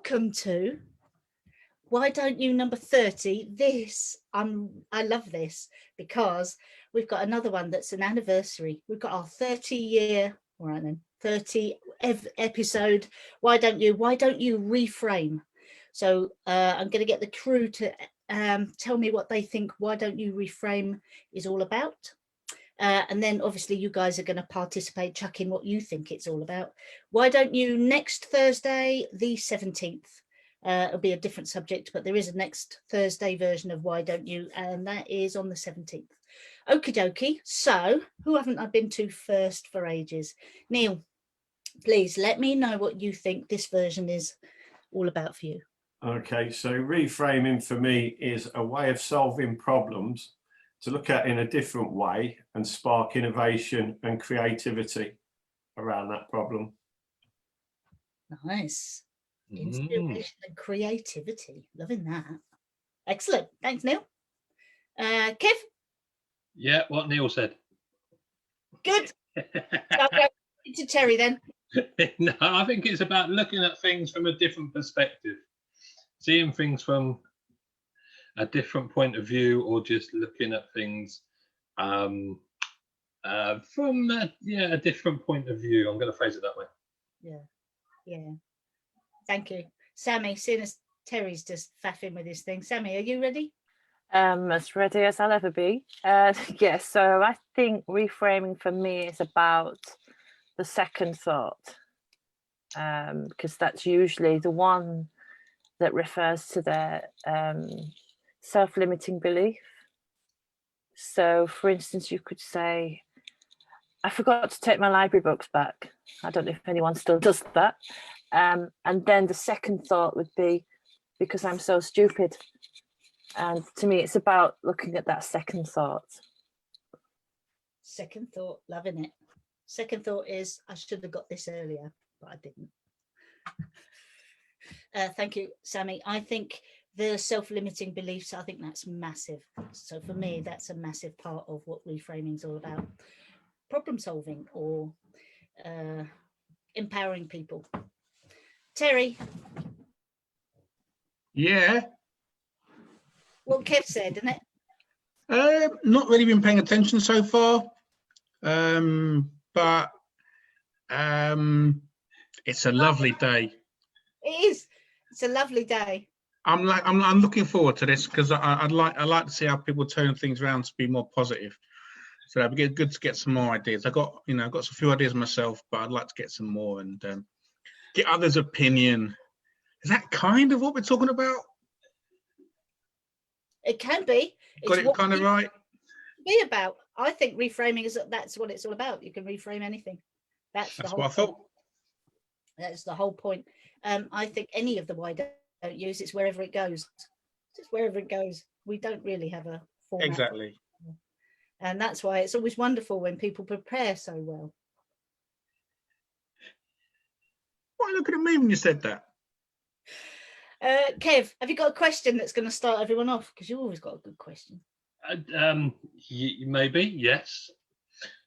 welcome to Why Don't You number 30. I love this because we've got another one that's an anniversary. We've got our 30-year, all right then, 30 episode. Why don't you reframe? So I'm going to get the crew to tell me what they think Why Don't You Reframe is all about. And then obviously you guys are going to participate, chuck in what you think it's all about. Why don't you next Thursday, the 17th? It'll be a different subject, but there is a next Thursday version of Why Don't You, and that is on the 17th. Okie dokie. So who haven't I been to first for ages? Neil, please let me know what you think this version is all about for you. Okay, so reframing for me is a way of solving problems to look at in a different way and spark innovation and creativity around that problem. Nice. Inspiration and creativity. Loving that. Excellent. Thanks, Neil. Kev? Yeah, what Neil said. Good. To Terry then. No, I think it's about looking at things from a different perspective. Seeing things from a different point of view, or just looking at things from a different point of view. I'm going to phrase it that way. Yeah. Thank you. Sammy, seeing as Terry's just faffing with his thing. Sammy, are you ready? As ready as I'll ever be. Yes, so I think reframing for me is about the second thought, because that's usually the one that refers to the self-limiting belief. So, for instance, you could say, I forgot to take my library books back. I don't know if anyone still does that. And then the second thought would be, because I'm so stupid. And to me, it's about looking at that second thought. Second thought, loving it. Second thought is, I should have got this earlier, but I didn't. Thank you, Sammy. I think the self-limiting beliefs, I think that's massive. So for me, that's a massive part of what reframing is all about. Problem solving or empowering people. Terry? Yeah. What Kev said, isn't it? Not really been paying attention so far, but it's a lovely day. It is. It's a lovely day. I'm looking forward to this because I'd like to see how people turn things around to be more positive. So it'd be good to get some more ideas. I've got a few ideas myself, but I'd like to get some more and get others' opinion. Is that kind of what we're talking about? It can be. Got it kind of right. Be about. I think reframing that's what it's all about. You can reframe anything. That's what I thought. That's the whole point. I think any of the why don't use, it's wherever it goes. It's wherever it goes. We don't really have a format. Exactly. And that's why it's always wonderful when people prepare so well. Why are you looking at me when you said that? Kev, have you got a question that's going to start everyone off? Because you always got a good question. Maybe, yes.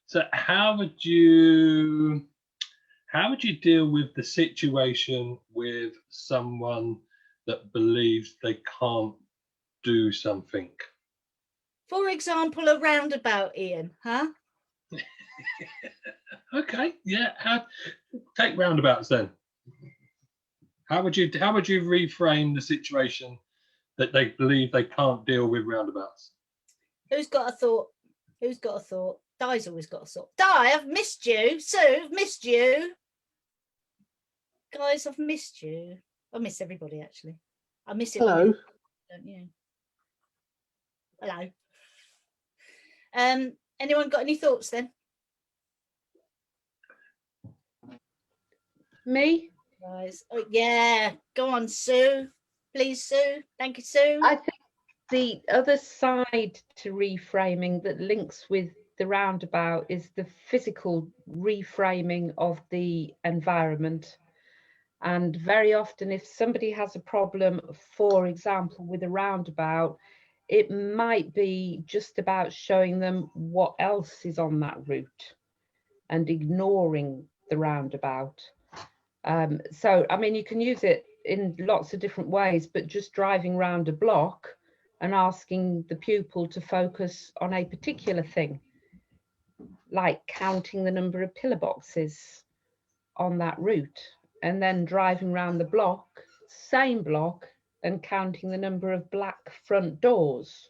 So how would you deal with the situation with someone that believes they can't do something? For example, a roundabout, Ian, huh? Okay, yeah. Take roundabouts then. How would you reframe the situation that they believe they can't deal with roundabouts? Who's got a thought? Who's got a thought? Di's always got a thought. Di, I've missed you. Sue, I've missed you. Guys, I've missed you. I miss everybody, actually. I miss it. Hello. Don't you? Hello. Anyone got any thoughts then? Me? Guys, oh yeah, go on, Sue. Please, Sue. Thank you, Sue. I think the other side to reframing that links with the roundabout is the physical reframing of the environment. And very often, if somebody has a problem, for example, with a roundabout, it might be just about showing them what else is on that route and ignoring the roundabout. So, I mean, you can use it in lots of different ways, but just driving around a block and asking the pupil to focus on a particular thing, like counting the number of pillar boxes on that route, and then driving around the block, same block, and counting the number of black front doors,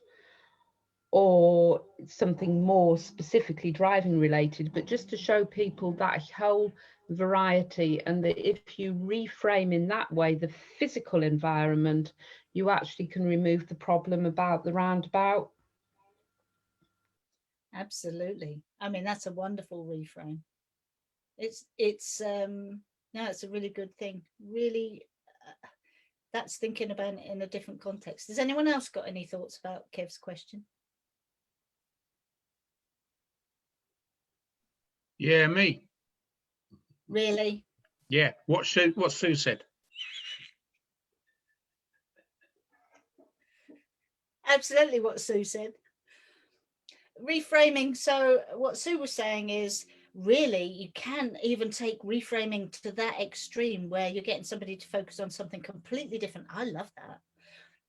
or something more specifically driving related, but just to show people that whole variety, and that if you reframe in that way the physical environment, you actually can remove the problem about the roundabout. Absolutely. I mean, that's a wonderful reframe. It's no, it's a really good thing. Really, that's thinking about it in a different context. Has anyone else got any thoughts about Kev's question? Yeah, me. Really? Yeah. What Sue said. Absolutely what Sue said. Reframing. So what Sue was saying is, really, you can even take reframing to that extreme where you're getting somebody to focus on something completely different. I love that.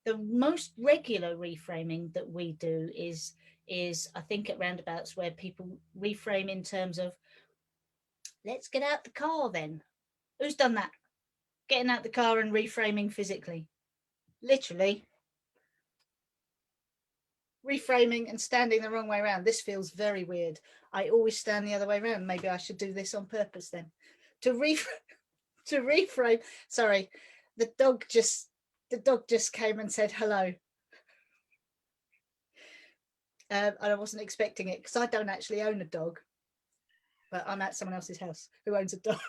The most regular reframing that we do is I think at roundabouts where people reframe in terms of, let's get out the car then. Who's done that? Getting out the car and reframing physically. Literally. Reframing and standing the wrong way around. This feels very weird. I always stand the other way around. Maybe I should do this on purpose then. To reframe. Sorry, the dog just came and said hello. And I wasn't expecting it because I don't actually own a dog, but I'm at someone else's house who owns a dog.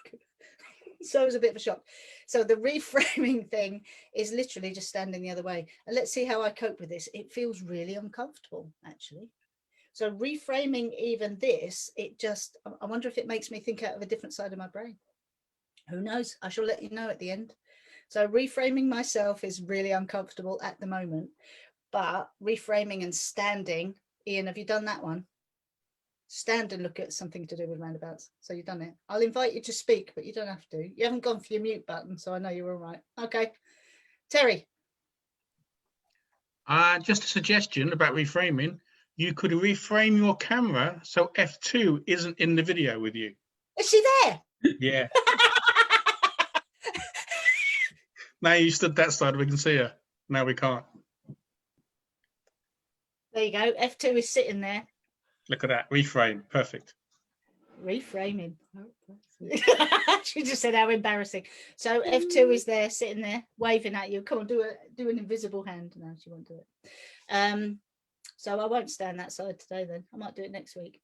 So it was a bit of a shock. So the reframing thing is literally just standing the other way. And let's see how I cope with this. It feels really uncomfortable, actually. So reframing even this, it just, I wonder if it makes me think out of a different side of my brain. Who knows? I shall let you know at the end. So reframing myself is really uncomfortable at the moment, but reframing and standing, Ian, have you done that one? Stand and look at something to do with roundabouts. So you've done it. I'll invite you to speak, but you don't have to. You haven't gone for your mute button, so I know you're all right. Okay. Terry. Just a suggestion about reframing. You could reframe your camera so F2 isn't in the video with you. Is she there? Yeah. Now you stood that side, we can see her. Now we can't. There you go. F2 is sitting there. Look at that. Reframe. Perfect. Reframing. She just said how embarrassing. So F2 is there, sitting there, waving at you. Come on, do an invisible hand. No, she won't do it. So I won't stand that side today then. I might do it next week.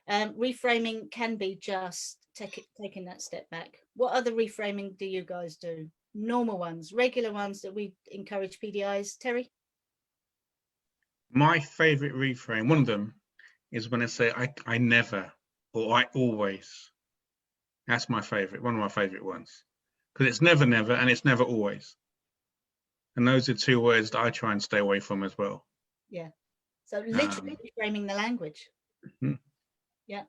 Reframing can be just taking that step back. What other reframing do you guys do? Normal ones, regular ones that we encourage PDIs. Terry? My favorite reframe, one of them, is when I say I never or I always. That's my favorite, one of my favorite ones. Because it's never, never, and it's never always. And those are two words that I try and stay away from as well. Yeah. So literally reframing the language. Mm-hmm. Yeah.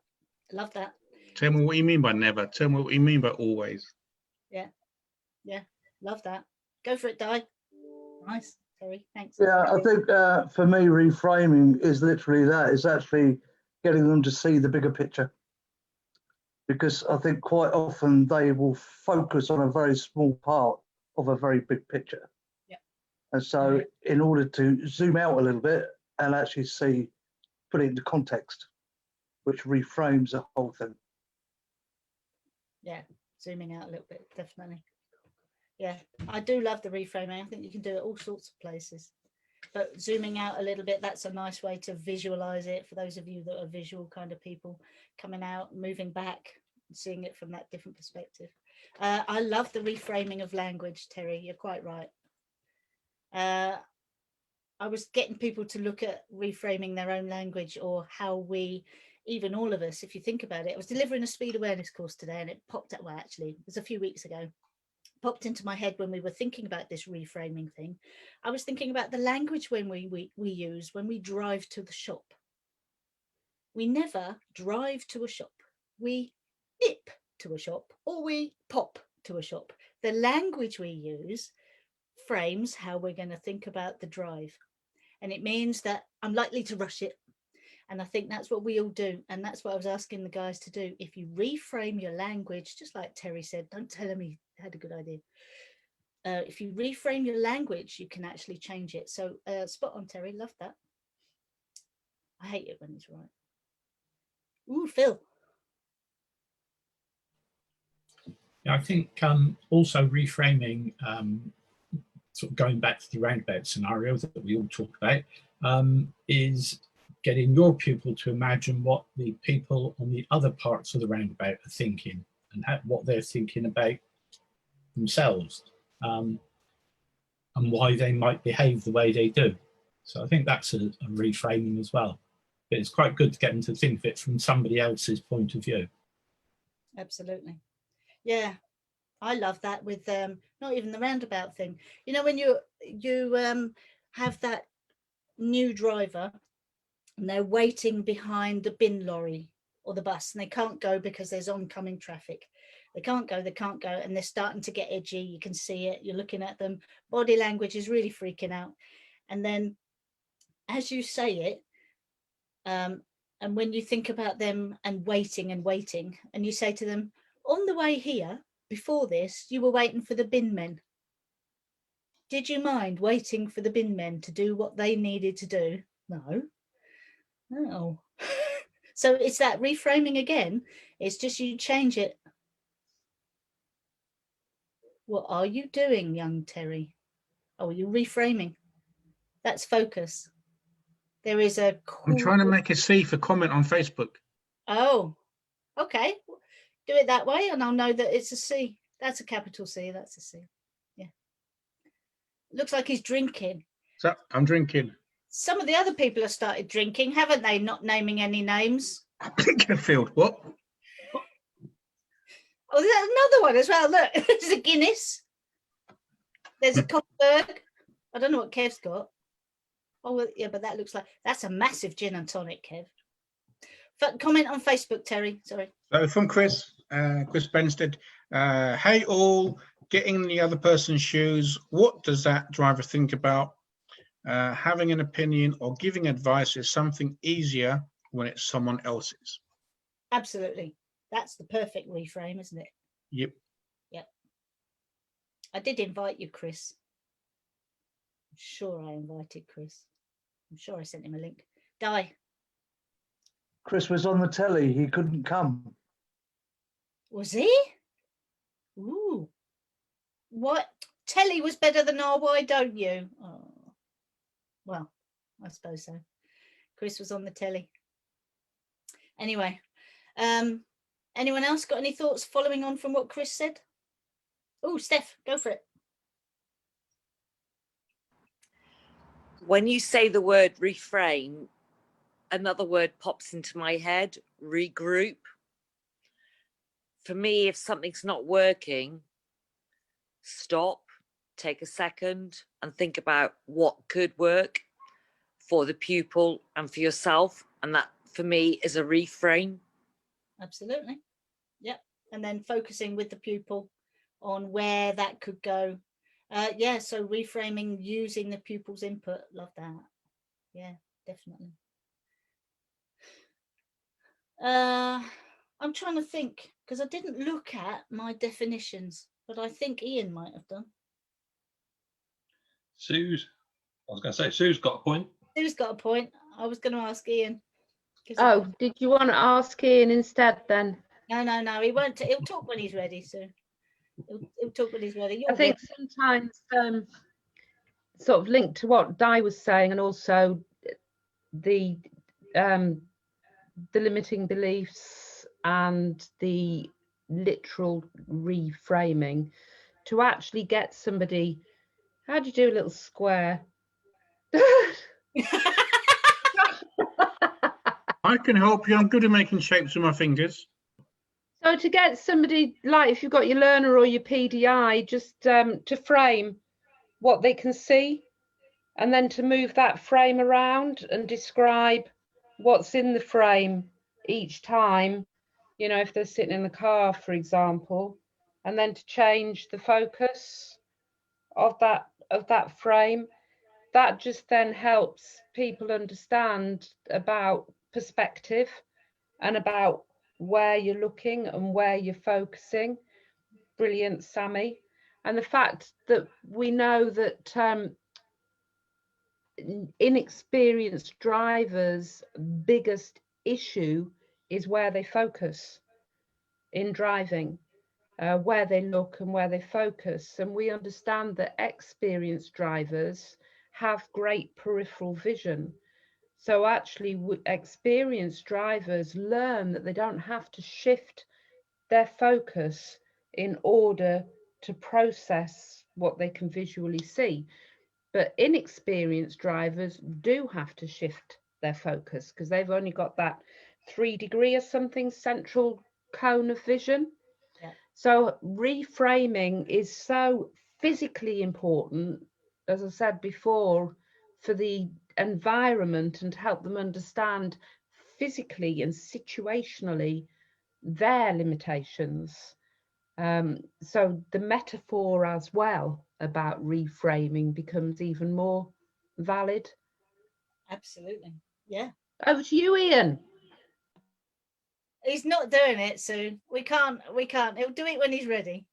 I love that. Tell me what you mean by never. Tell me what you mean by always. Yeah. Yeah. Love that. Go for it, Di. Nice. Terry, thanks. Yeah, I think for me, reframing is literally that. It's actually getting them to see the bigger picture. Because I think quite often they will focus on a very small part of a very big picture. Yeah. And so in order to zoom out a little bit and actually see, put it into context, which reframes the whole thing. Yeah, zooming out a little bit, definitely. Yeah, I do love the reframing. I think you can do it all sorts of places. But zooming out a little bit, that's a nice way to visualize it for those of you that are visual kind of people, coming out, moving back, and seeing it from that different perspective. I love the reframing of language, Terry. You're quite right. I was getting people to look at reframing their own language, or how we, even all of us, if you think about it. I was delivering a speed awareness course today, and it popped up, well, actually, it was a few weeks ago. Popped into my head when we were thinking about this reframing thing. I was thinking about the language when we use when we drive to the shop. We never drive to a shop. We nip to a shop, or we pop to a shop. the language we use frames how we're going to think about the drive. And it means that I'm likely to rush it. And I think that's what we all do. And that's what I was asking the guys to do. If you reframe your language, just like Terry said, don't tell him he had a good idea. If you reframe your language, you can actually change it. So spot on, Terry. Love that. I hate it when it's right. Ooh, Phil. I think also reframing, sort of going back to the roundabout scenario that we all talk about, is getting your pupil to imagine what the people on the other parts of the roundabout are thinking and what they're thinking about themselves, and why they might behave the way they do. So I think that's a reframing as well. But it's quite good to get them to think of it from somebody else's point of view. Absolutely. Yeah, I love that with not even the roundabout thing. You know, when you have that new driver and they're waiting behind the bin lorry or the bus and they can't go because there's oncoming traffic. They can't go, and they're starting to get edgy. You can see it. You're looking at them. Body language is really freaking out. And then as you say it, and when you think about them and waiting, and you say to them, on the way here, before this, you were waiting for the bin men. Did you mind waiting for the bin men to do what they needed to do? No. So it's that reframing again. It's just you change it. What are you doing, young Terry? Oh, you're reframing. That's focus. There is a cool... I'm trying to make a C for comment on Facebook. Oh, okay. Do it that way and I'll know that it's a C. That's a capital C. That's a C. Yeah. Looks like he's drinking. So I'm drinking. Some of the other people have started drinking, haven't they? Not naming any names. Blinkerfield, what? Oh, there's another one as well. Look, there's a Guinness. There's a Cockberg. I don't know what Kev's got. Oh, well, yeah, but that looks like that's a massive gin and tonic, Kev. Comment on Facebook, Terry. Sorry. So from Chris Benstead. Hey all, getting in the other person's shoes. What does that driver think about? Having an opinion or giving advice is something easier when it's someone else's. Absolutely. That's the perfect reframe, isn't it? Yep. Yep. I did invite you, Chris. I'm sure I invited Chris. I'm sure I sent him a link. Di. Chris was on the telly. He couldn't come. Was he? Ooh. What? Telly was better than our Why Don't You? Oh. Well, I suppose so. Chris was on the telly. Anyway, anyone else got any thoughts following on from what Chris said? Oh, Steph, go for it. When you say the word reframe, another word pops into my head, regroup. For me, if something's not working, stop, take a second and think about what could work for the pupil and for yourself. And that, for me, is a reframe. Absolutely. Yep. And then focusing with the pupil on where that could go. Yeah, so reframing using the pupil's input. Love that. Yeah, definitely. I'm trying to think because I didn't look at my definitions, but I think Ian might have done. Sue's, I was going to say, Sue's got a point. Sue's got a point. I was going to ask Ian. Oh, did you want to ask Ian instead then? No, he won't. He'll talk when he's ready, Sue. He'll talk when he's ready. I think sometimes sort of linked to what Di was saying, and also the limiting beliefs and the literal reframing to actually get somebody. How do you do a little square? I can help you. I'm good at making shapes with my fingers. So to get somebody, like if you've got your learner or your PDI, just to frame what they can see, and then to move that frame around and describe what's in the frame each time. You know, if they're sitting in the car, for example, and then to change the focus of that frame. That just then helps people understand about perspective and about where you're looking and where you're focusing. Brilliant, Sammy. And the fact that we know that inexperienced drivers' biggest issue is where they focus in driving, where they look and where they focus. And we understand that experienced drivers have great peripheral vision. So actually, experienced drivers learn that they don't have to shift their focus in order to process what they can visually see. But inexperienced drivers do have to shift their focus because they've only got that 3° or something central cone of vision. Yeah. So reframing is so physically important, as I said before, for the environment and to help them understand physically and situationally their limitations. So the metaphor as well about reframing becomes even more valid. Absolutely. Yeah. Over to you, Ian. He's not doing it soon. We can't. He'll do it when he's ready.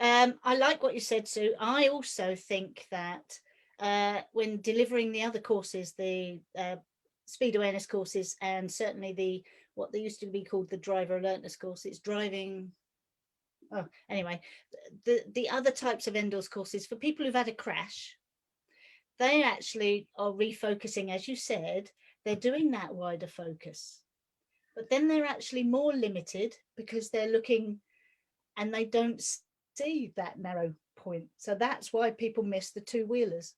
I like what you said, Sue. I also think that when delivering the other courses, the speed awareness courses, and certainly what they used to be called the driver alertness course, it's driving. Oh, anyway, the other types of endorse courses for people who've had a crash, they actually are refocusing, as you said. They're doing that wider focus, but then they're actually more limited because they're looking and they don't see that narrow point. So that's why people miss the two-wheelers,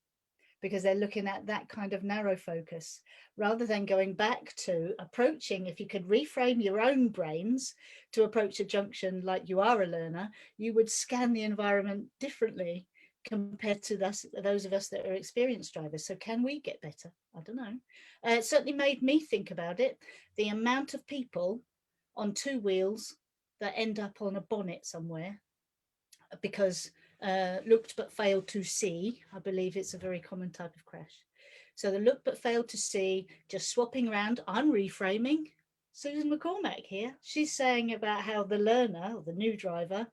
because they're looking at that kind of narrow focus rather than going back to approaching. If you could reframe your own brains to approach a junction like you are a learner, you would scan the environment differently compared to those of us that are experienced drivers. So can we get better? I don't know. It certainly made me think about it. The amount of people on two wheels that end up on a bonnet somewhere because looked but failed to see. I believe it's a very common type of crash. So the look but failed to see, just swapping around. I'm reframing. Susan McCormack here. She's saying about how the learner, or the new driver,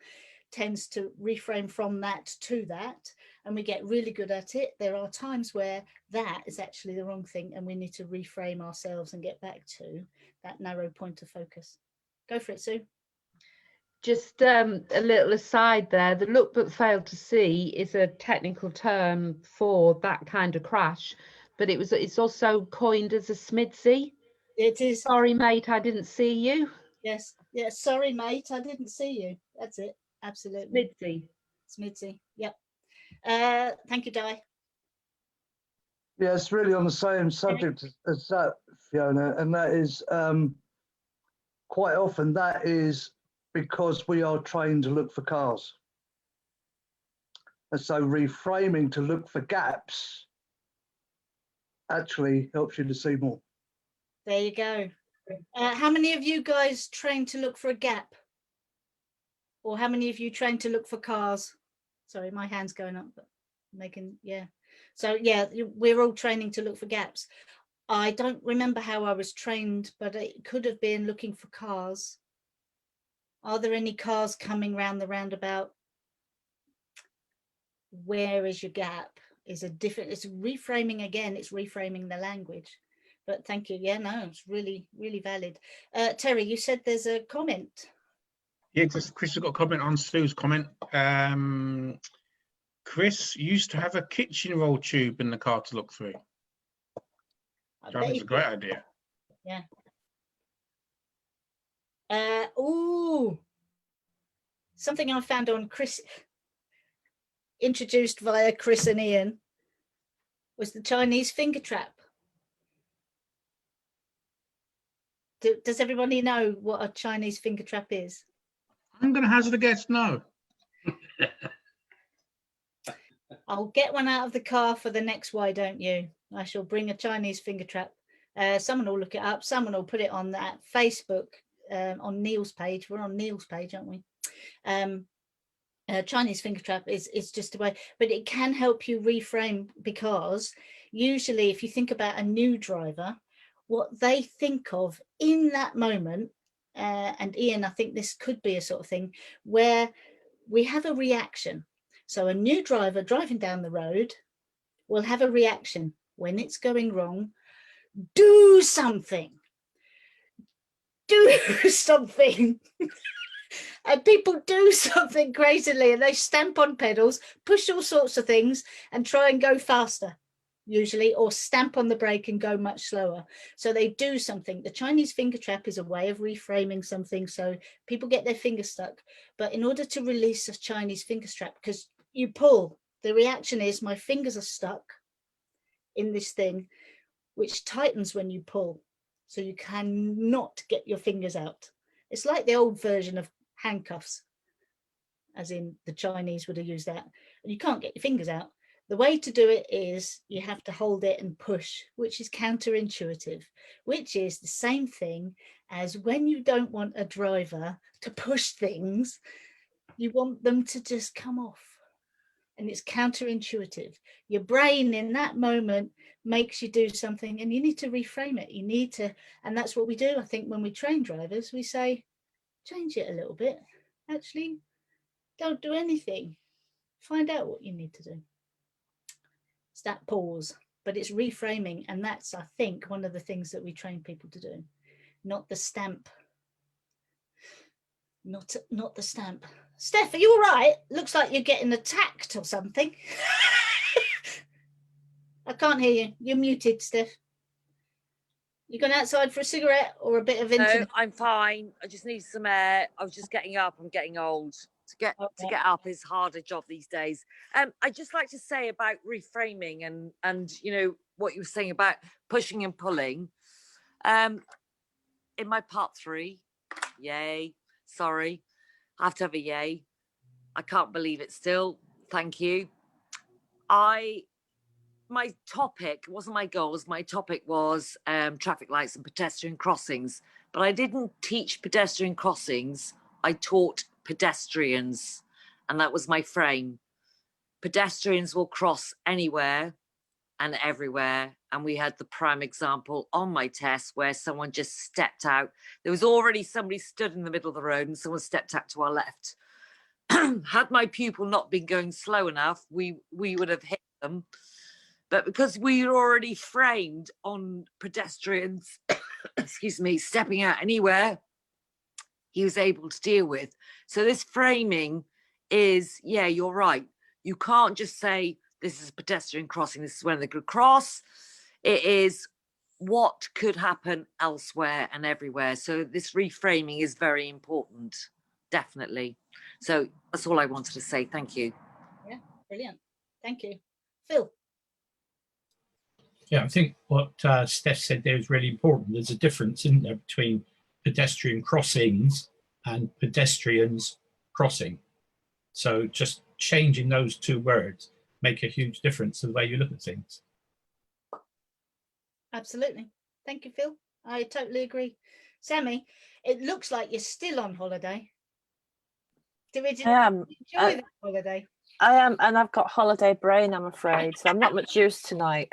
tends to reframe from that to that, and we get really good at it. There are times where that is actually the wrong thing, and we need to reframe ourselves and get back to that narrow point of focus. Go for it, Sue. Just a little aside there, the look but fail to see is a technical term for that kind of crash, but it's also coined as a SMIDSy. It is. Sorry, mate, I didn't see you. Yes. Sorry, mate, I didn't see you. That's it. Absolutely. Smidsy. Yep. Thank you, Di. Yeah, it's really on the same subject as that, Fiona, and that is quite often that is because we are trained to look for cars. And so reframing to look for gaps actually helps you to see more. There you go. How many of you guys trained to look for a gap? Or how many of you trained to look for cars? Sorry, my hand's going up, but making, yeah. So yeah, we're all training to look for gaps. I don't remember how I was trained, but it could have been looking for cars. Are there any cars coming round the roundabout? Where is your gap? Is a different, it's reframing again, it's reframing the language. But thank you. Yeah, no, it's really, really valid. Terry, you said there's a comment. Yeah, Chris has got a comment on Sue's comment. Chris used to have a kitchen roll tube in the car to look through. I think it's a great idea. Yeah. Oh, something I found on Chris, introduced via Chris and Ian, was the Chinese finger trap. Does everybody know what a Chinese finger trap is? I'm going to hazard a guess, no. I'll get one out of the car for the next Why Don't You? I shall bring a Chinese finger trap. Someone will look it up. Someone will put it on that Facebook on Neil's page. We're on Neil's page, aren't we? Chinese finger trap is just a way, but it can help you reframe, because usually if you think about a new driver, what they think of in that moment, and Ian, I think this could be a sort of thing where we have a reaction. So a new driver driving down the road will have a reaction when it's going wrong. Do something. Do something. And people do something crazily, and they stamp on pedals, push all sorts of things, and try and go faster, usually, or stamp on the brake and go much slower. So they do something. The Chinese finger trap is a way of reframing something, so people get their fingers stuck. But in order to release a Chinese finger trap, because you pull, the reaction is my fingers are stuck in this thing, which tightens when you pull, so you cannot get your fingers out. It's like the old version of handcuffs, as in the Chinese would have used that. And you can't get your fingers out. The way to do it is you have to hold it and push, which is counterintuitive, which is the same thing as when you don't want a driver to push things, you want them to just come off. And it's counterintuitive. Your brain in that moment makes you do something, and you need to reframe it. You need to, and that's what we do. I think when we train drivers, we say, change it a little bit. Actually, don't do anything. Find out what you need to do. It's that pause, but it's reframing. And that's, I think, one of the things that we train people to do. Not the stamp. Not the stamp. Steph, are you all right? Looks like you're getting attacked or something. I can't hear you. You're muted, Steph. You going outside for a cigarette or a bit of internet? No, I'm fine. I just need some air. I was just getting up. I'm getting old. To get up is harder job these days. I'd just like to say about reframing and you know what you were saying about pushing and pulling. In my part 3, yay. Sorry, I have to have a yay. I can't believe it still. Thank you. My topic wasn't my goals. My topic was traffic lights and pedestrian crossings. But I didn't teach pedestrian crossings. I taught pedestrians, and that was my frame. Pedestrians will cross anywhere and everywhere. And we had the prime example on my test where someone just stepped out. There was already somebody stood in the middle of the road and someone stepped out to our left. Had my pupil not been going slow enough, we would have hit them. But because we were already framed on pedestrians, excuse me, stepping out anywhere, he was able to deal with. So this framing is, yeah, you're right. You can't just say, this is a pedestrian crossing, this is when they could cross. It is what could happen elsewhere and everywhere. So this reframing is very important, definitely. So that's all I wanted to say. Thank you. Yeah, brilliant. Thank you. Phil. Yeah, I think what Steph said there is really important. There's a difference, isn't there, between pedestrian crossings and pedestrians crossing. So just changing those two words make a huge difference to the way you look at things. Absolutely. Thank you, Phil. I totally agree. Sammy, it looks like you're still on holiday. Do we enjoy that holiday? I am, and I've got holiday brain, I'm afraid, so I'm not much use tonight.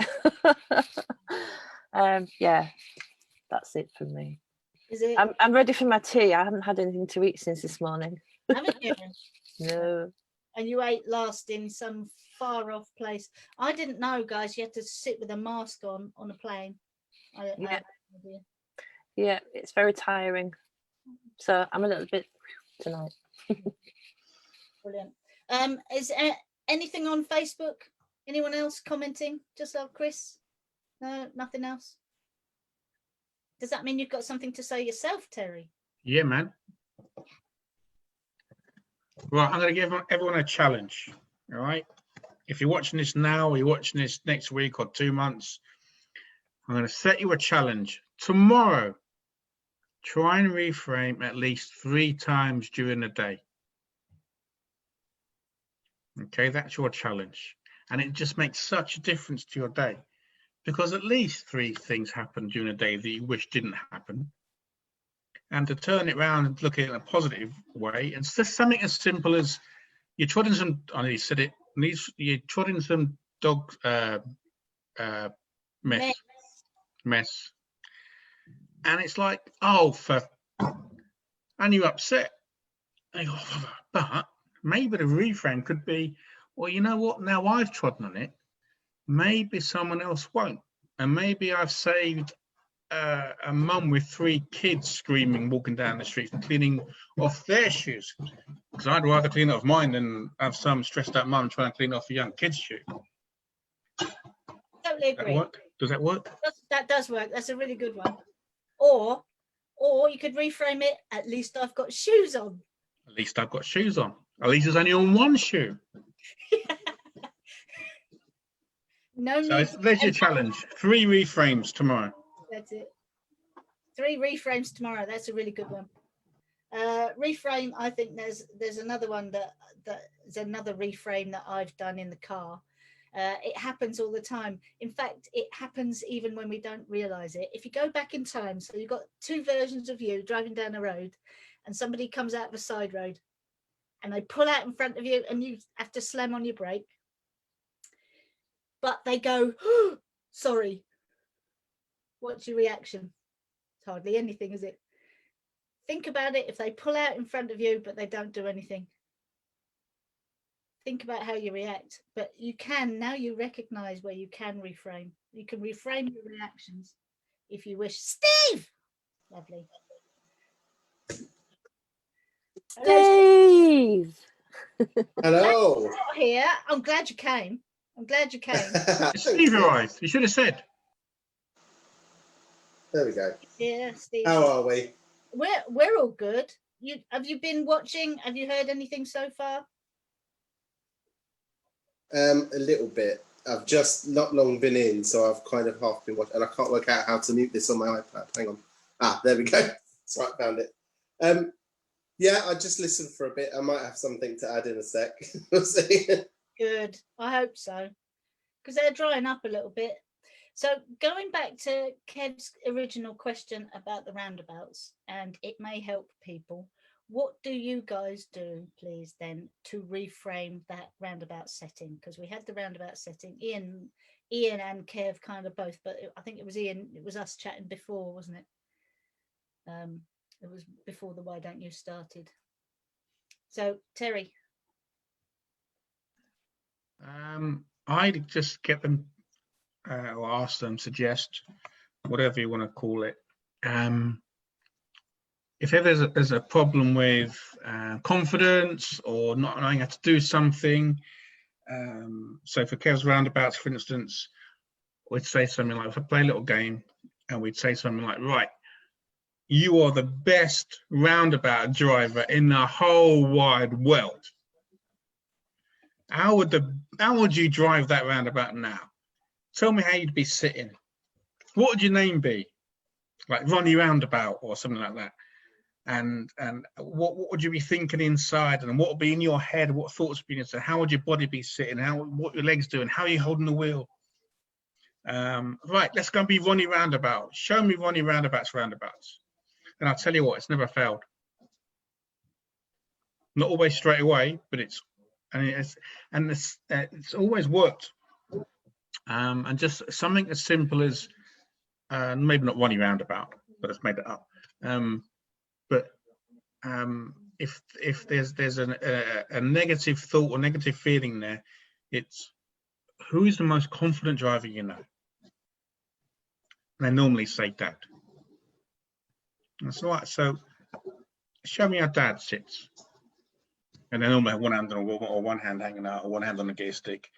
Yeah, that's it for me. Is it? I'm ready for my tea. I haven't had anything to eat since this morning. Haven't you? No. And you ate last in some far off place. I didn't know, guys, you had to sit with a mask on a plane. Yeah, it's very tiring. So I'm a little bit tonight. Brilliant. Is anything on Facebook? Anyone else commenting? Just like Chris? No, nothing else? Does that mean you've got something to say yourself, Terry? Yeah, man. Right, I'm going to give everyone a challenge. All right. If you're watching this now or you're watching this next week or 2 months, I'm going to set you a challenge. Tomorrow, try and reframe at least 3 times during the day. Okay, that's your challenge. And it just makes such a difference to your day, because at least 3 things happen during the day that you wish didn't happen. And to turn it around and look at it in a positive way, it's just something as simple as you're trotting some, I nearly said it, you're trotting some dog mess. And it's like, oh, and you're upset. And you go, but maybe the reframe could be, well, you know what? Now I've trodden on it. Maybe someone else won't. And maybe I've saved a mum with 3 kids screaming, walking down the street and cleaning off their shoes. Because I'd rather clean off mine than have some stressed out mum trying to clean off a young kid's shoe. Totally agree. Does that work? That does work. That's a really good one. Or you could reframe it, at least I've got shoes on. At least I've got shoes on. At least it's only on one shoe. No So need. there's your challenge. 3 reframes tomorrow. That's it. 3 reframes tomorrow. That's a really good one. Reframe. I think there's another one there's another reframe that I've done in the car. It happens all the time. In fact, it happens even when we don't realize it. If you go back in time, so you've got 2 versions of you driving down a road, and somebody comes out of a side road, and they pull out in front of you, and you have to slam on your brake. But they go, oh, sorry. What's your reaction? It's hardly anything, is it? Think about it. If they pull out in front of you, but they don't do anything, think about how you react. But you can, now you recognize where you can reframe. You can reframe your reactions if you wish. Steve! Lovely. Steve! Hello. Here. I'm glad you came. Steve arrived. You should have said. There we go. Yeah, Steve. How are we? We're all good. Have you been watching? Have you heard anything so far? A little bit. I've just not long been in, so I've kind of half been watching, and I can't work out how to mute this on my iPad. Hang on. Ah, there we go. That's right, found it. Yeah, I just listened for a bit. I might have something to add in a sec. We'll see. Good. I hope so, because they're drying up a little bit. So going back to Kev's original question about the roundabouts, and it may help people. What do you guys do, please, then, to reframe that roundabout setting? Because we had the roundabout setting. Ian and Kev kind of both, but I think it was Ian. It was us chatting before, wasn't it? It was before the Why Don't You started. So Terry. I'd just get them or ask them, suggest, whatever you want to call it. If ever there's a problem with confidence or not knowing how to do something, so for Kev's roundabouts, for instance, we'd say something like, if I play a little game, and we'd say something like, right, you are the best roundabout driver in the whole wide world. How would you drive that roundabout now? Tell me how you'd be sitting. What would your name be? Like Ronnie Roundabout or something like that. And what would you be thinking inside? And what would be in your head? What thoughts would be inside? How would your body be sitting? What your legs doing? How are you holding the wheel? Right, let's go and be Ronnie Roundabout. Show me Ronnie Roundabout's roundabouts. And I'll tell you what, it's never failed. Not always straight away, but it's always worked. And just something as simple as maybe not Ronnie Roundabout, but I've made it up. But if there's a negative thought or negative feeling there, it's who is the most confident driver you know? And I normally say Dad. That's all right. So show me how Dad sits. And then normally have one hand on a wheel or one hand hanging out or one hand on a gear stick.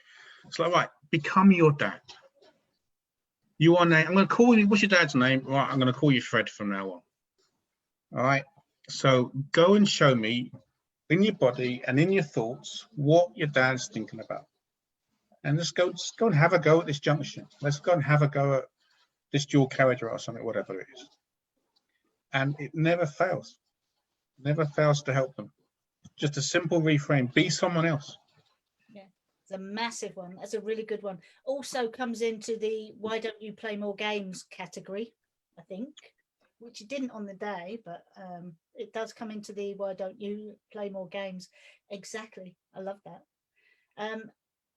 It's like, right, become your dad. You are now, I'm going to call you, what's your dad's name? Right, I'm going to call you Fred from now on. All right. So go and show me in your body and in your thoughts what your dad's thinking about. And let's go and have a go at this junction. Let's go and have a go at this dual carriage or something, whatever it is. And it never fails. Never fails to help them. Just a simple reframe. Be someone else. Yeah, it's a massive one. That's a really good one. Also comes into the why don't you play more games category, I think. which it didn't on the day, but it does come into the why don't you play more games. Exactly. I love that.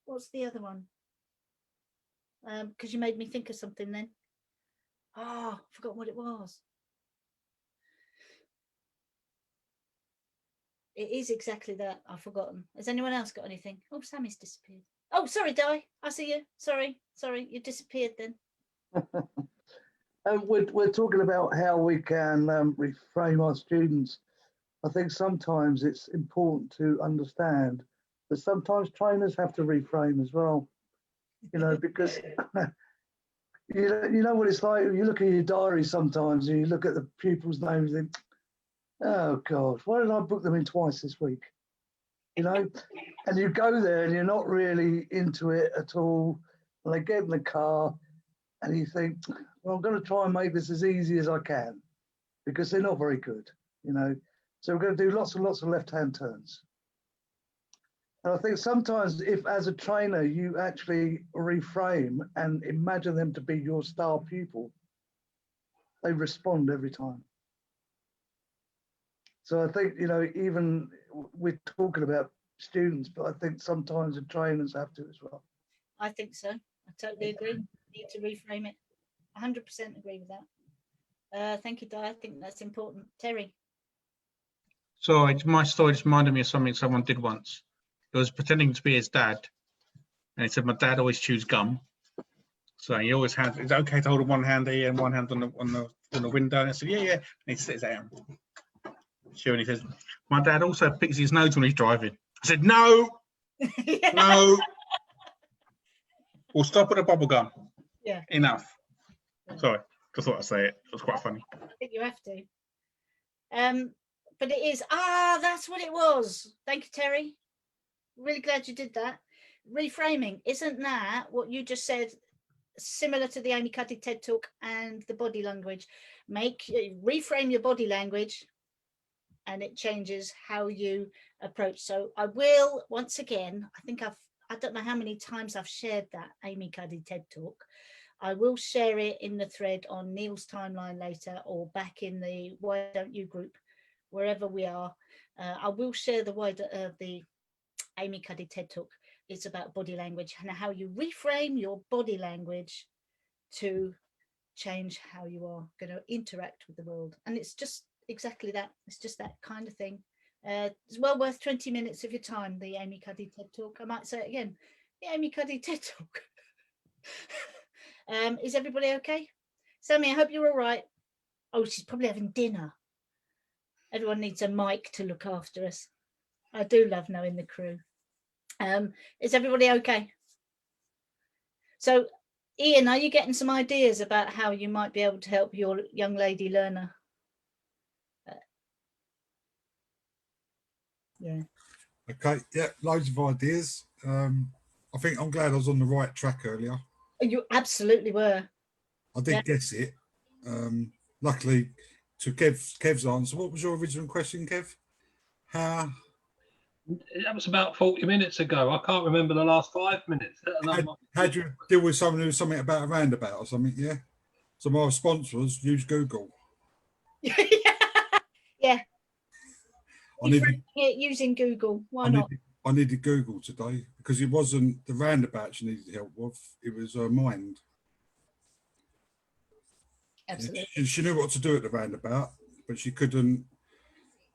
What's the other one? Because you made me think of something then. Oh, I forgot what it was. It is exactly that. I've forgotten. Has anyone else got anything? Oh, Sammy's disappeared. Oh, sorry, Di. I see you. Sorry, you disappeared then. We're talking about how we can reframe our students. I think sometimes it's important to understand that sometimes trainers have to reframe as well, you know, because you know what it's like. You look at your diary sometimes and you look at the pupils' names and think, oh God, why did I book them in twice this week? You know, and you go there and you're not really into it at all. And they get in the car and you think, well, I'm going to try and make this as easy as I can because they're not very good, you know. So we're going to do lots and lots of left-hand turns. And I think sometimes if as a trainer, you actually reframe and imagine them to be your star pupil, they respond every time. So I think, you know, even we're talking about students, but I think sometimes the trainers have to as well. I think so. I totally agree. Need to reframe it. 100% agree with that. Thank you, Di. I think that's important. Terry. Sorry, my story just reminded me of something someone did once. It was pretending to be his dad, and he said, "My dad always chews gum, so he always had. It's okay to hold one hand here and one hand on the window." And I said, "Yeah." And he sits down, chewing. He says, "My dad also picks his nose when he's driving." I said, "No, no. We'll stop at the bubble gum. Yeah. Enough." Yeah. Sorry, just thought I'd say it. It was quite funny. I think you have to. But it is, that's what it was. Thank you, Terry. Really glad you did that. Reframing, isn't that what you just said, similar to the Amy Cuddy TED Talk and the body language? Reframe your body language and it changes how you approach. So I will, once again, I don't know how many times I've shared that Amy Cuddy TED Talk. I will share it in the thread on Neil's timeline later or back in the Why Don't You group, wherever we are. I will share the Amy Cuddy TED Talk. It's about body language and how you reframe your body language to change how you are going to interact with the world. And it's just exactly that. It's just that kind of thing. It's well worth 20 minutes of your time, the Amy Cuddy TED Talk. I might say it again, the Amy Cuddy TED Talk. Is everybody okay? Sammy, I hope you're all right. Oh, she's probably having dinner. Everyone needs a mic to look after us. I do love knowing the crew. Is everybody okay? So, Ian, are you getting some ideas about how you might be able to help your young lady learner? Yeah. Okay, yeah, loads of ideas. I think I'm glad I was on the right track earlier. You absolutely were. I did guess it. Luckily, to Kev's answer, what was your original question, Kev? How? That was about 40 minutes ago. I can't remember the last 5 minutes. How do you deal with someone who's something about a roundabout or something? Yeah. So my response was use Google. Yeah. I needed using Google. Why not? I needed Google today because it wasn't the roundabout she needed help with. It was her mind. Absolutely. She knew what to do at the roundabout, but she couldn't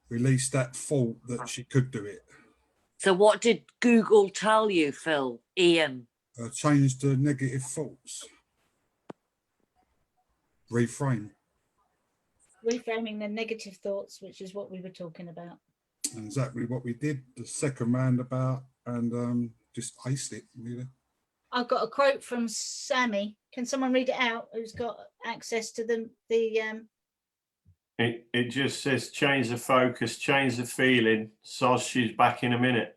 release that thought that she could do it. So what did Google tell you, Phil? Ian? Change the negative thoughts. Reframe. Reframing the negative thoughts, which is what we were talking about. Exactly what we did, the second roundabout, and just aced it, really. I've got a quote from Sammy. Can someone read it out who's got access to the It just says change the focus, change the feeling. So she's back in a minute.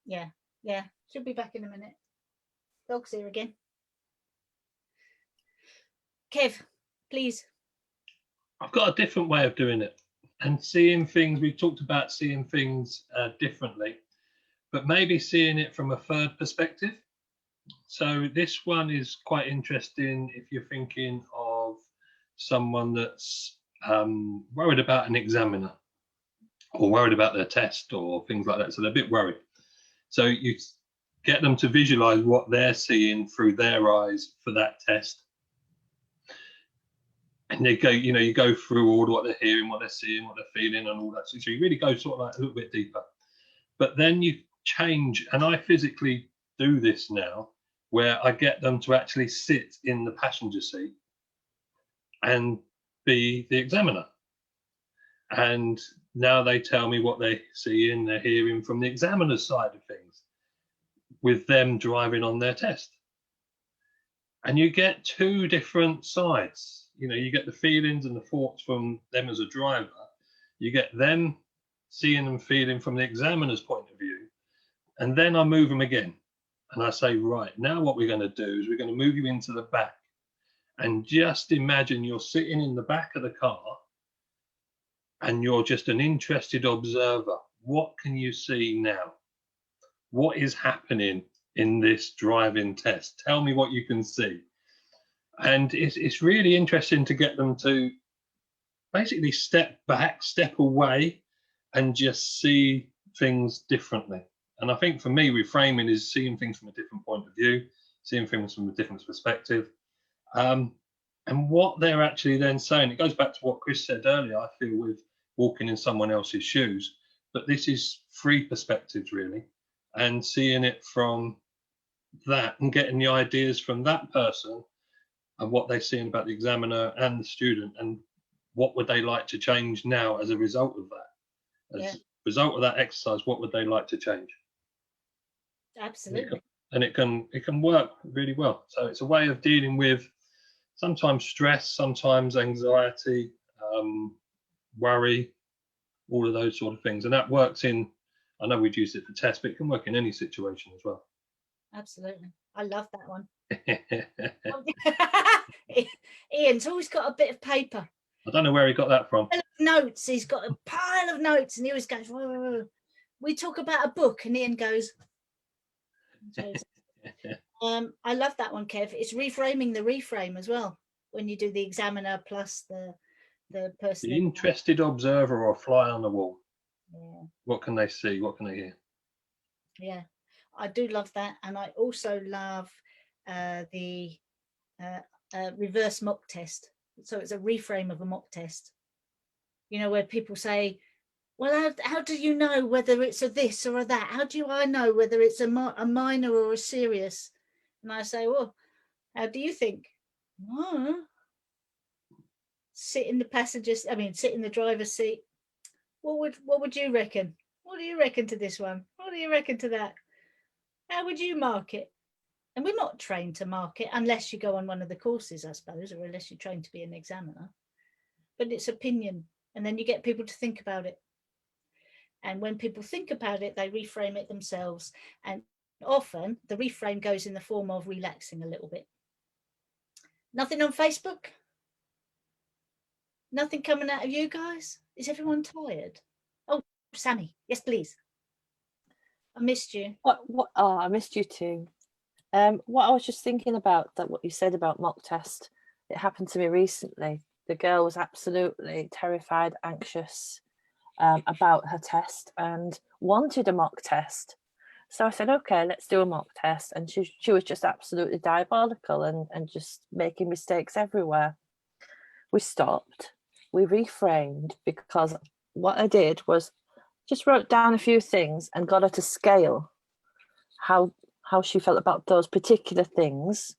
Yeah, she'll be back in a minute. Dog's here again. Kev, please. I've got a different way of doing it and seeing things. We talked about seeing things differently, but maybe seeing it from a third perspective. So this one is quite interesting if you're thinking of someone that's worried about an examiner or worried about their test or things like that. So they're a bit worried. So you get them to visualize what they're seeing through their eyes for that test. And they go, you go through all what they're hearing, what they're seeing, what they're feeling, and all that. So you really go sort of like a little bit deeper. But then you change, and I physically do this now, where I get them to actually sit in the passenger seat and be the examiner. And now they tell me what they see and they're hearing from the examiner's side of things, with them driving on their test. And you get two different sides. You get the feelings and the thoughts from them as a driver. You get them seeing and feeling from the examiner's point of view. And then I move them again. And I say, right, now what we're going to do is we're going to move you into the back. And just imagine you're sitting in the back of the car and you're just an interested observer. What can you see now? What is happening in this driving test? Tell me what you can see. And it's really interesting to get them to basically step back, step away, and just see things differently. And I think for me, reframing is seeing things from a different point of view, seeing things from a different perspective. And what they're actually then saying, it goes back to what Chris said earlier, I feel, with walking in someone else's shoes. But this is three perspectives, really, and seeing it from that and getting the ideas from that person and what they're seeing about the examiner and the student, and what would they like to change now as a result of that. As a result of that exercise, what would they like to change? Absolutely. And it can work really well. So it's a way of dealing with sometimes stress, sometimes anxiety, worry, all of those sort of things. And that works in, I know we'd use it for tests, but it can work in any situation as well. Absolutely. I love that one. Ian's always got a bit of paper. I don't know where he got that from. Notes. He's got a pile of notes, and he always goes, whoa, whoa, whoa. We talk about a book, and Ian goes. I love that one, Kev. It's reframing the reframe as well. When you do the examiner plus the person. The interested observer or fly on the wall. Yeah. What can they see? What can they hear? Yeah, I do love that, and I also love the reverse mock test. So it's a reframe of a mock test. Where people say, well, how do you know whether it's a this or a that? How do I know whether it's a minor or a serious? And I say, well, how do you think? Oh. Sit in the driver's seat. What would you reckon? What do you reckon to this one? What do you reckon to that? How would you mark it? And we're not trained to mark it unless you go on one of the courses, I suppose, or unless you're trained to be an examiner. But it's opinion. And then you get people to think about it. And when people think about it, they reframe it themselves. And often the reframe goes in the form of relaxing a little bit. Nothing on Facebook? Nothing coming out of you guys? Is everyone tired? Oh, Sammy, yes, please. I missed you. What? Oh, I missed you too. What I was just thinking about, that what you said about mock test, it happened to me recently. The girl was absolutely terrified, anxious about her test and wanted a mock test. So I said, okay, let's do a mock test. And she was just absolutely diabolical and just making mistakes everywhere. We stopped, we reframed, because what I did was just wrote down a few things and got her to scale how she felt about those particular things.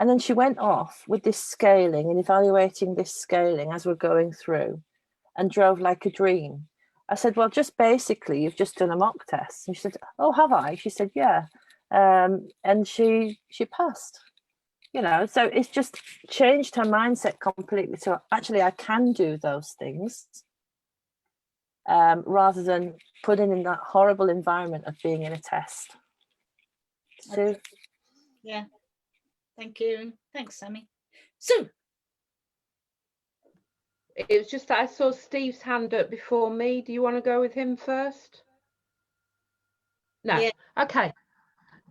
And then she went off with this scaling and evaluating this scaling as we're going through, and drove like a dream. I said, well, just basically, you've just done a mock test. And she said, oh, have I? She said, yeah. And she passed. So it's just changed her mindset completely. So actually, I can do those things, rather than putting in that horrible environment of being in a test. So, yeah, thank you. Thanks, Sammy. Sue. It was just that I saw Steve's hand up before me. Do you want to go with him first? No. Yeah. Okay.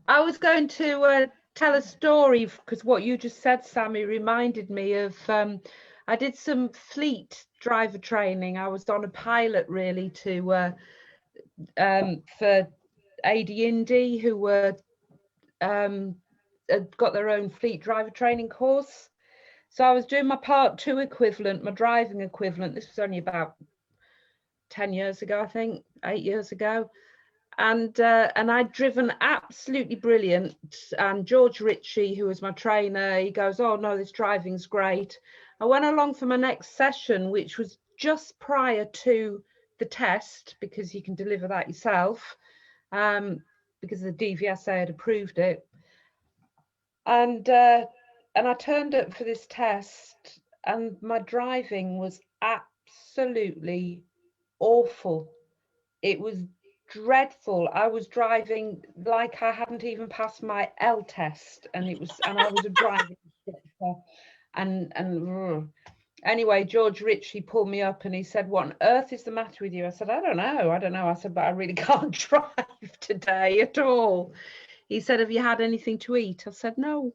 I was going to tell a story, because what you just said, Sammy, reminded me of I did some fleet driver training. I was on a pilot really to for AD Indy, who were had got their own fleet driver training course. So I was doing my part 2 equivalent, my driving equivalent. This was only about 10 years ago, I think, 8 years ago. And I'd driven absolutely brilliant. And George Ritchie, who was my trainer, he goes, "Oh no, this driving's great." I went along for my next session, which was just prior to the test, because you can deliver that yourself, because the DVSA had approved it. And I turned up for this test, and my driving was absolutely awful. It was dreadful. I was driving like I hadn't even passed my L test, and I was a driving instructor. And anyway, George Ritchie pulled me up and he said, "What on earth is the matter with you?" I said, I don't know. I said, "But I really can't drive today at all." He said, "Have you had anything to eat?" I said, "No."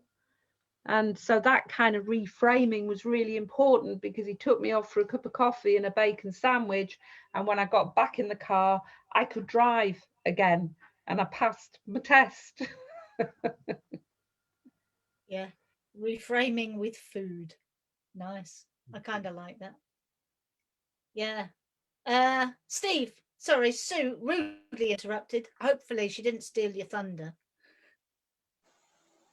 And so that kind of reframing was really important, because he took me off for a cup of coffee and a bacon sandwich. And when I got back in the car, I could drive again, and I passed my test. Yeah, reframing with food. Nice. I kind of like that. Yeah. Steve, sorry, Sue rudely interrupted. Hopefully she didn't steal your thunder.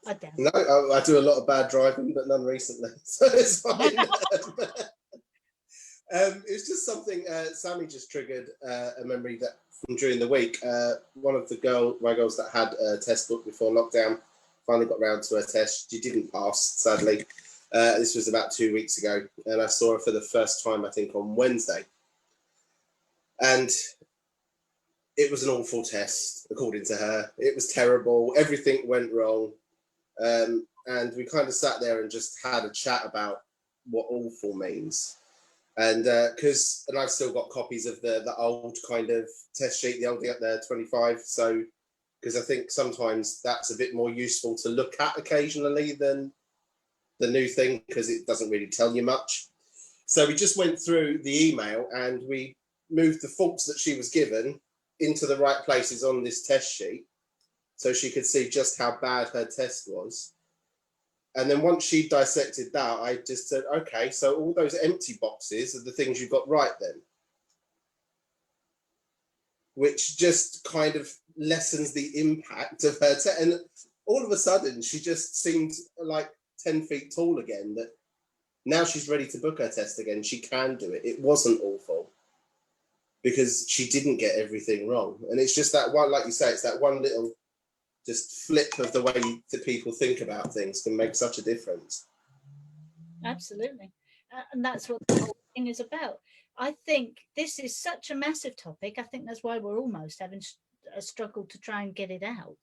I doubt. No, I do a lot of bad driving, but none recently, so it's fine. It's just something Sammy just triggered a memory that from during the week. One of my girls that had a test book before lockdown finally got round to her test. She didn't pass, sadly. This was about 2 weeks ago, and I saw her for the first time, I think, on Wednesday. And it was an awful test, according to her. It was terrible. Everything went wrong. And we kind of sat there and just had a chat about what awful means. And I've still got copies of the old kind of test sheet, the old 25. So, because I think sometimes that's a bit more useful to look at occasionally than the new thing, because it doesn't really tell you much. So we just went through the email and we moved the faults that she was given into the right places on this test sheet, so she could see just how bad her test was. And then once she dissected that, I just said, okay, so all those empty boxes are the things you got right then. Which just kind of lessens the impact of her test. And all of a sudden, she just seemed like 10 feet tall again, that now she's ready to book her test again. She can do it. It wasn't awful, because she didn't get everything wrong. And it's just that one, like you say, it's that one little just flip of the way that people think about things can make such a difference. Absolutely. And that's what the whole thing is about. I think this is such a massive topic. I think that's why we're almost having a struggle to try and get it out,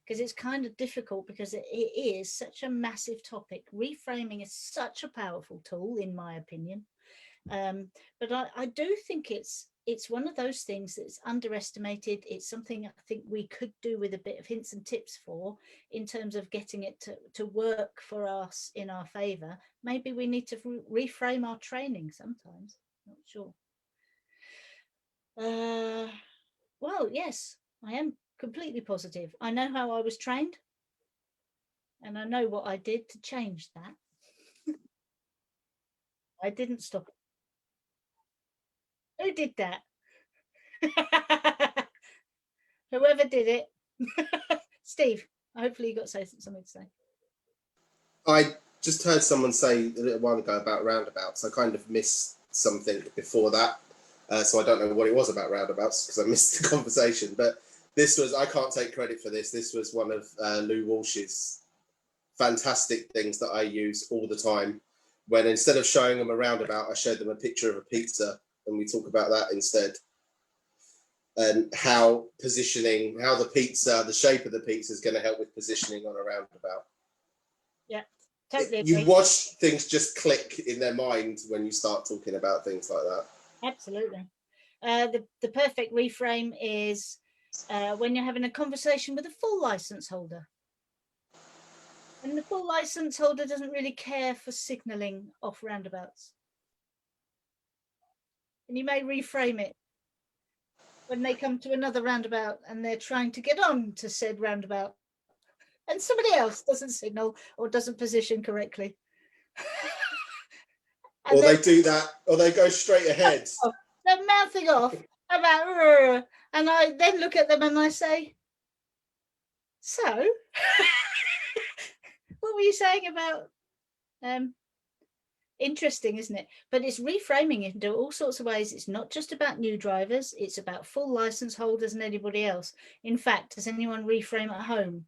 because it's kind of difficult, because it is such a massive topic. Reframing is such a powerful tool, in my opinion. But I do think it's one of those things that's underestimated. It's something I think we could do with a bit of hints and tips for, in terms of getting it to work for us in our favor. Maybe we need to reframe our training sometimes. Not sure. Well, yes, I am completely positive. I know how I was trained, and I know what I did to change that. I didn't stop it. Who did that? Whoever did it. Steve, hopefully you got something to say. I just heard someone say a little while ago about roundabouts. I kind of missed something before that. So I don't know what it was about roundabouts, because I missed the conversation. But this was, I can't take credit for this. This was one of Lou Walsh's fantastic things that I use all the time. When instead of showing them a roundabout, I showed them a picture of a pizza, and we talk about that instead. And how positioning, how the pizza, the shape of the pizza is going to help with positioning on a roundabout. Yeah, totally agree. You watch things just click in their mind when you start talking about things like that. Absolutely. The perfect reframe is when you're having a conversation with a full license holder. And the full license holder doesn't really care for signalling off roundabouts. And you may reframe it when they come to another roundabout and they're trying to get on to said roundabout and somebody else doesn't signal or doesn't position correctly. Or they do that, or they go straight ahead. They're mouthing off about, and I then look at them and I say, so, what were you saying about, interesting, isn't it? But it's reframing into all sorts of ways. It's not just about new drivers, it's about full license holders and anybody else. In fact, does anyone reframe at home?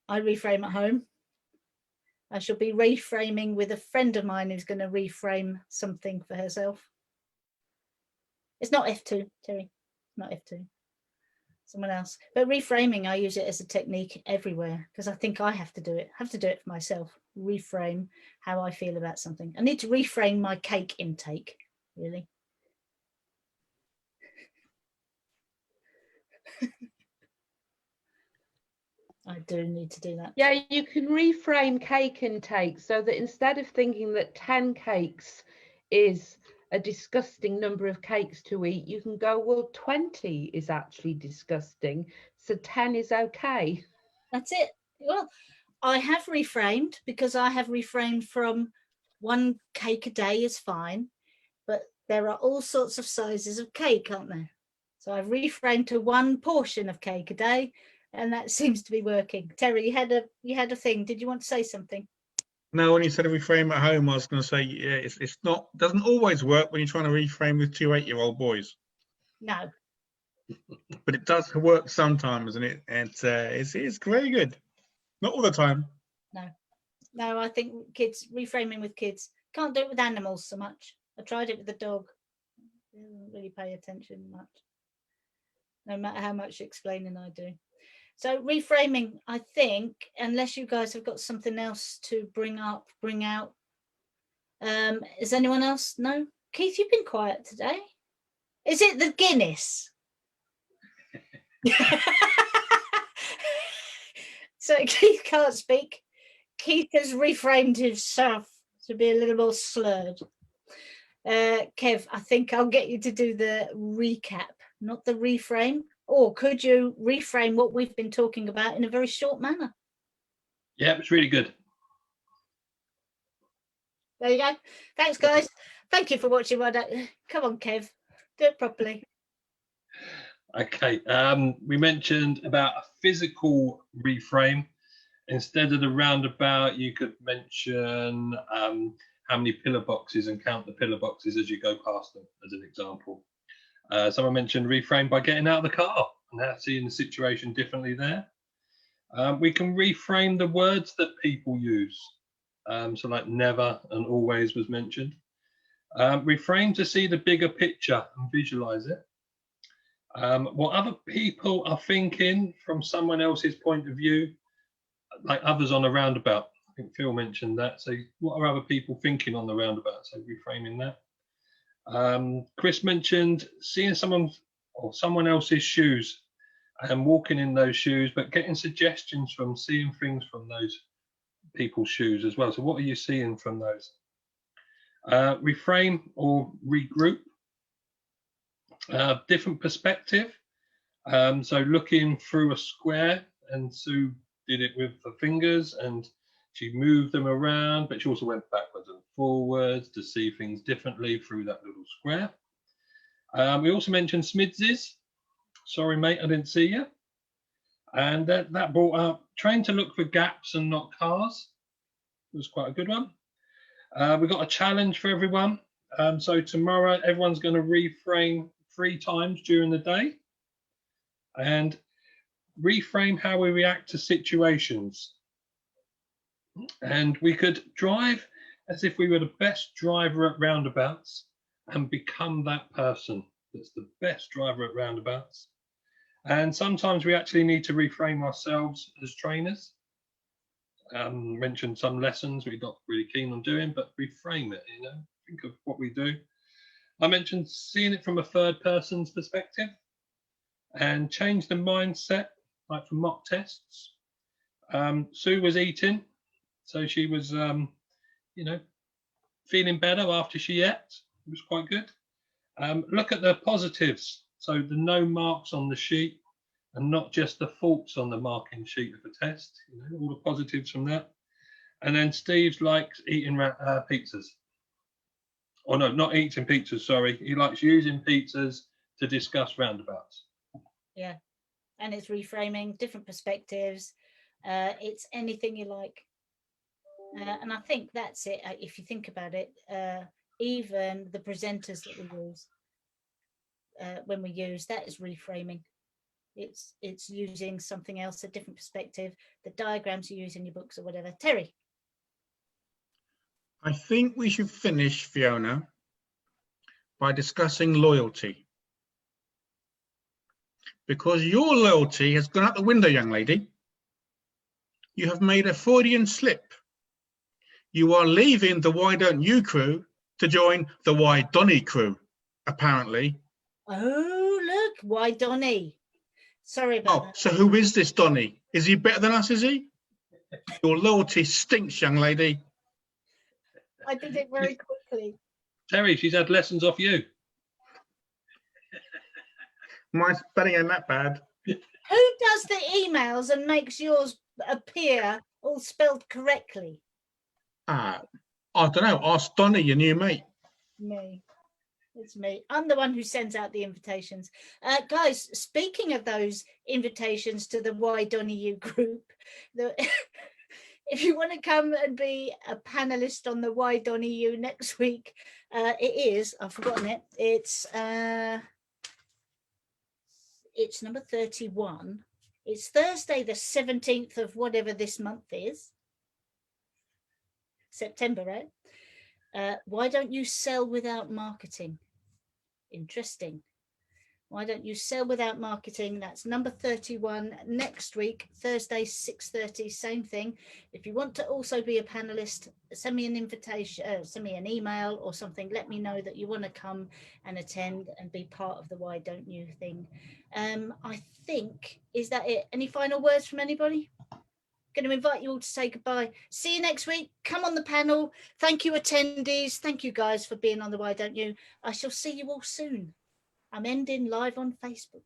I reframe at home. I shall be reframing with a friend of mine who's going to reframe something for herself. It's not F2, Terry, not F2. Someone else. But reframing, I use it as a technique everywhere because I think I have to do it. I have to do it for myself. Reframe how I feel about something. I need to reframe my cake intake, really. I do need to do that. Yeah, you can reframe cake intake so that instead of thinking that 10 cakes is a disgusting number of cakes to eat, you can go, well, 20 is actually disgusting, so 10 is okay. That's it. Well, I have reframed because I have reframed from 1 cake a day is fine, but there are all sorts of sizes of cake, aren't there? So I've reframed to 1 portion of cake a day, and that seems to be working. Terry, you had a thing. Did you want to say something? No, when you said reframe at home, I was going to say, yeah, it's not, doesn't always work when you're trying to reframe with 2 8-year-old boys. No. But it does work sometimes, and it's very good. Not all the time. No, I think kids, reframing with kids. Can't do it with animals so much. I tried it with the dog. They don't really pay attention much, no matter how much explaining I do. So reframing, I think, unless you guys have got something else to bring out. Is anyone else? No? Keith, you've been quiet today. Is it the Guinness? So Keith can't speak. Keith has reframed himself to be a little more slurred. Kev, I think I'll get you to do the recap, not the reframe. Or could you reframe what we've been talking about in a very short manner? Yeah, it's really good. There you go. Thanks, guys. Thank you for watching. Come on, Kev, do it properly. Okay, we mentioned about a physical reframe. Instead of the roundabout, you could mention how many pillar boxes and count the pillar boxes as you go past them, as an example. Someone mentioned reframe by getting out of the car and how seeing the situation differently there. We can reframe the words that people use. So like never and always was mentioned. Reframe to see the bigger picture and visualize it. What other people are thinking from someone else's point of view, like others on a roundabout. I think Phil mentioned that. So what are other people thinking on the roundabout? So reframing that. Chris mentioned seeing someone else's shoes and walking in those shoes, but getting suggestions from seeing things from those people's shoes as well. So what are you seeing from those? Reframe or regroup. Different perspective. So looking through a square, and Sue did it with the fingers and she moved them around, but she also went backwards and forwards to see things differently through that little square. We also mentioned Smidses. Sorry, mate, I didn't see you. And that brought up trying to look for gaps and not cars. It was quite a good one. We got a challenge for everyone. So tomorrow, everyone's going to reframe 3 times during the day and reframe how we react to situations. And we could drive as if we were the best driver at roundabouts and become that person that's the best driver at roundabouts. And sometimes we actually need to reframe ourselves as trainers. Mentioned some lessons we're not really keen on doing, but reframe it, you know, think of what we do. I mentioned seeing it from a third person's perspective and change the mindset. like for mock tests. Sue was eating, so she was, you know, feeling better after she ate. It was quite good. Look at the positives. So the no marks on the sheet and not just the faults on the marking sheet of the test, you know, all the positives from that. And then Steve's likes eating pizzas. Or no, not eating pizzas, sorry. He likes using pizzas to discuss roundabouts. Yeah, and it's reframing, different perspectives. It's anything you like. And I think that's it. If you think about it, even the presenters that we use, when we use, that is reframing. It's using something else, a different perspective, the diagrams you use in your books or whatever. Terry. I think we should finish, Fiona, by discussing loyalty. Because your loyalty has gone out the window, young lady. You have made a Freudian slip. You are leaving the Why Don't You crew to join the Why Donny crew, apparently. Oh, look, why Donny? Sorry about that. So who is this Donny? Is he better than us, is he? Your loyalty stinks, young lady. I did it very quickly. Terry, she's had lessons off you. My spelling ain't that bad. Who does the emails and makes yours appear all spelled correctly? I don't know. Ask Donny, your new mate. Me. It's me. I'm the one who sends out the invitations. Guys, speaking of those invitations to the Why Donny You group, if you want to come and be a panelist on the Why Donny You next week, it is, I've forgotten it, it's number 31. It's Thursday the 17th of whatever this month is. September, right? Why don't you sell without marketing? Interesting. Why don't you sell without marketing? That's number 31 next week, Thursday, 6:30, same thing. If you want to also be a panelist, send me an invitation, send me an email or something. Let me know that you want to come and attend and be part of the Why Don't You thing. I think, is that it? Any final words from anybody? Going to invite you all to say goodbye. See you next week. Come on the panel. Thank you, attendees. Thank you, guys, for being on the Why Don't You. I shall see you all soon. I'm ending live on Facebook.